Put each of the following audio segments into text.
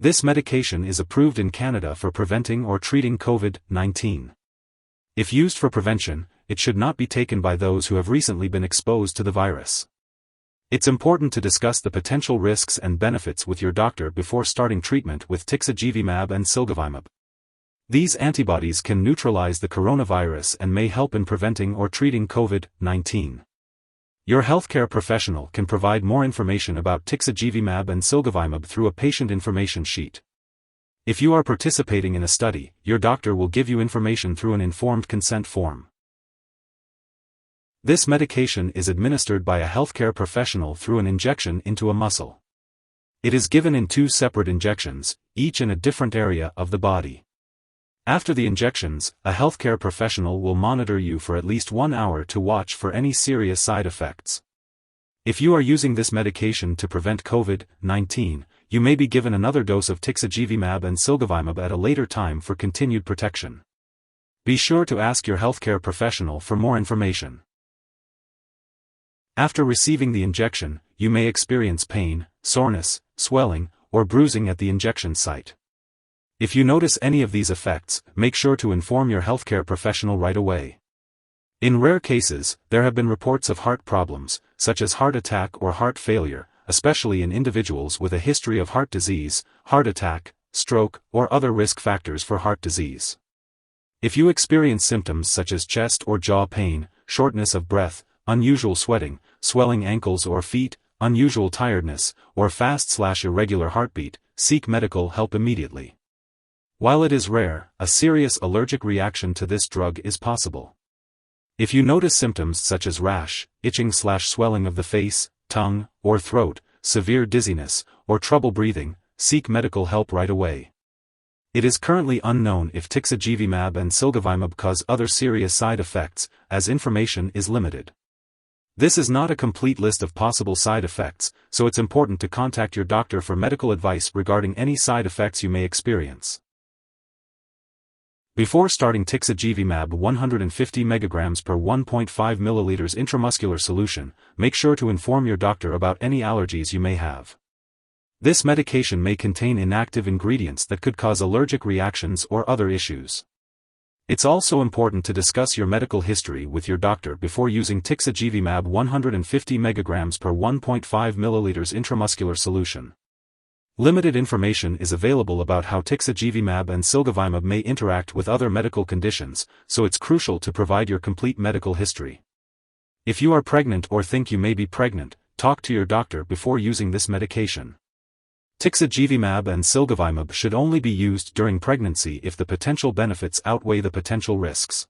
This medication is approved in Canada for preventing or treating COVID-19. If used for prevention, it should not be taken by those who have recently been exposed to the virus. It's important to discuss the potential risks and benefits with your doctor before starting treatment with Tixagevimab and cilgavimab. These antibodies can neutralize the coronavirus and may help in preventing or treating COVID-19. Your healthcare professional can provide more information about Tixagevimab and cilgavimab through a patient information sheet. If you are participating in a study, your doctor will give you information through an informed consent form. This medication is administered by a healthcare professional through an injection into a muscle. It is given in 2 separate injections, each in a different area of the body. After the injections, a healthcare professional will monitor you for at least 1 hour to watch for any serious side effects. If you are using this medication to prevent COVID-19, you may be given another dose of Tixagevimab and cilgavimab at a later time for continued protection. Be sure to ask your healthcare professional for more information. After receiving the injection, you may experience pain, soreness, swelling, or bruising at the injection site. If you notice any of these effects, make sure to inform your healthcare professional right away. In rare cases, there have been reports of heart problems, such as heart attack or heart failure, especially in individuals with a history of heart disease, heart attack, stroke, or other risk factors for heart disease. If you experience symptoms such as chest or jaw pain, shortness of breath, unusual sweating, swelling ankles or feet, unusual tiredness, or fast/irregular heartbeat, seek medical help immediately. While it is rare, a serious allergic reaction to this drug is possible. If you notice symptoms such as rash, itching/swelling of the face, tongue, or throat, severe dizziness, or trouble breathing, seek medical help right away. It is currently unknown if Tixagevimab and cilgavimab cause other serious side effects, as information is limited. This is not a complete list of possible side effects, so it's important to contact your doctor for medical advice regarding any side effects you may experience. Before starting Tixagevimab 150 mg per 1.5 ml intramuscular solution, make sure to inform your doctor about any allergies you may have. This medication may contain inactive ingredients that could cause allergic reactions or other issues. It's also important to discuss your medical history with your doctor before using Tixagevimab 150 mg per 1.5 ml intramuscular solution. Limited information is available about how Tixagevimab and cilgavimab may interact with other medical conditions, so it's crucial to provide your complete medical history. If you are pregnant or think you may be pregnant, talk to your doctor before using this medication. Tixagevimab and cilgavimab should only be used during pregnancy if the potential benefits outweigh the potential risks.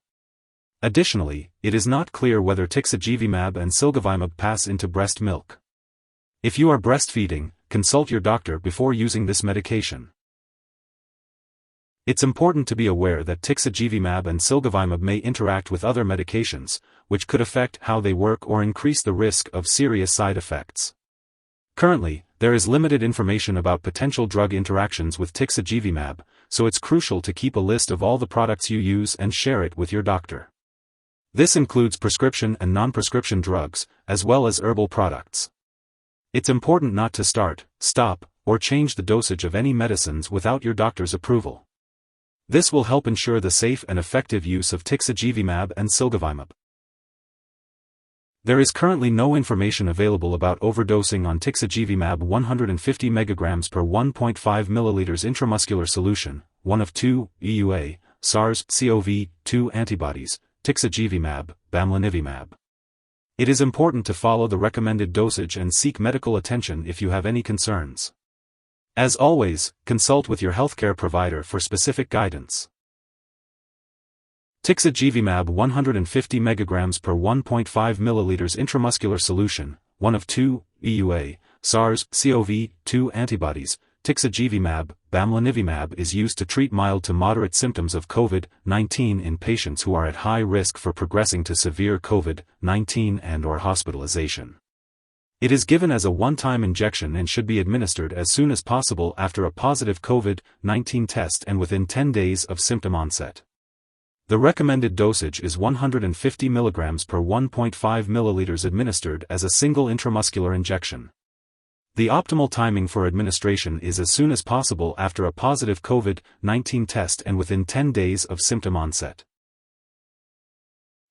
Additionally, it is not clear whether Tixagevimab and cilgavimab pass into breast milk. If you are breastfeeding, consult your doctor before using this medication. It's important to be aware that Tixagevimab and cilgavimab may interact with other medications, which could affect how they work or increase the risk of serious side effects. Currently, there is limited information about potential drug interactions with Tixagevimab, so it's crucial to keep a list of all the products you use and share it with your doctor. This includes prescription and non-prescription drugs, as well as herbal products. It's important not to start, stop, or change the dosage of any medicines without your doctor's approval. This will help ensure the safe and effective use of Tixagevimab and cilgavimab. There is currently no information available about overdosing on Tixagevimab 150 mg per 1.5 ml intramuscular solution, one of 2 EUA, Sars-Cov-2 antibodies, Tixagevimab, bamlanivimab. It is important to follow the recommended dosage and seek medical attention if you have any concerns. As always, consult with your healthcare provider for specific guidance. Tixagevimab 150 mg per 1.5 ml intramuscular solution, one of 2 EUA, SARS-CoV-2 antibodies, Tixagevimab, bamlanivimab is used to treat mild to moderate symptoms of COVID-19 in patients who are at high risk for progressing to severe COVID-19 and/or hospitalization. It is given as a one-time injection and should be administered as soon as possible after a positive COVID-19 test and within 10 days of symptom onset. The recommended dosage is 150 mg per 1.5 ml administered as a single intramuscular injection. The optimal timing for administration is as soon as possible after a positive COVID-19 test and within 10 days of symptom onset.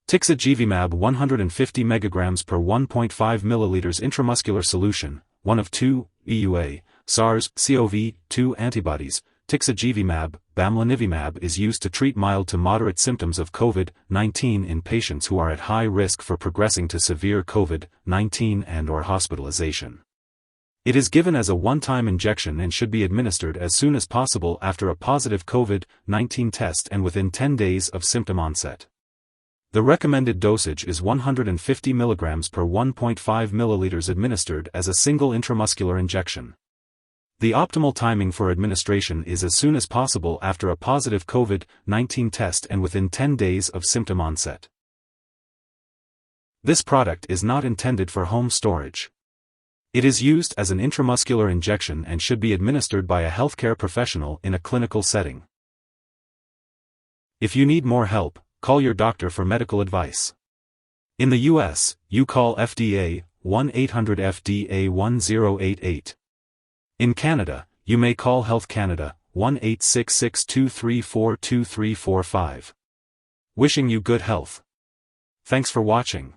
Tixagevimab 150 mg per 1.5 ml intramuscular solution, 1 of 2, EUA, Sars-Cov-2 antibodies. Tixagevimab, bamlanivimab is used to treat mild to moderate symptoms of COVID-19 in patients who are at high risk for progressing to severe COVID-19 and/or hospitalization. It is given as a one-time injection and should be administered as soon as possible after a positive COVID-19 test and within 10 days of symptom onset. The recommended dosage is 150 mg per 1.5 ml administered as a single intramuscular injection. The optimal timing for administration is as soon as possible after a positive COVID-19 test and within 10 days of symptom onset. This product is not intended for home storage. It is used as an intramuscular injection and should be administered by a healthcare professional in a clinical setting. If you need more help, call your doctor for medical advice. In the US, you call FDA 1-800-FDA-1088. In Canada, you may call Health Canada 1-866-234-2345. Wishing you good health. Thanks for watching.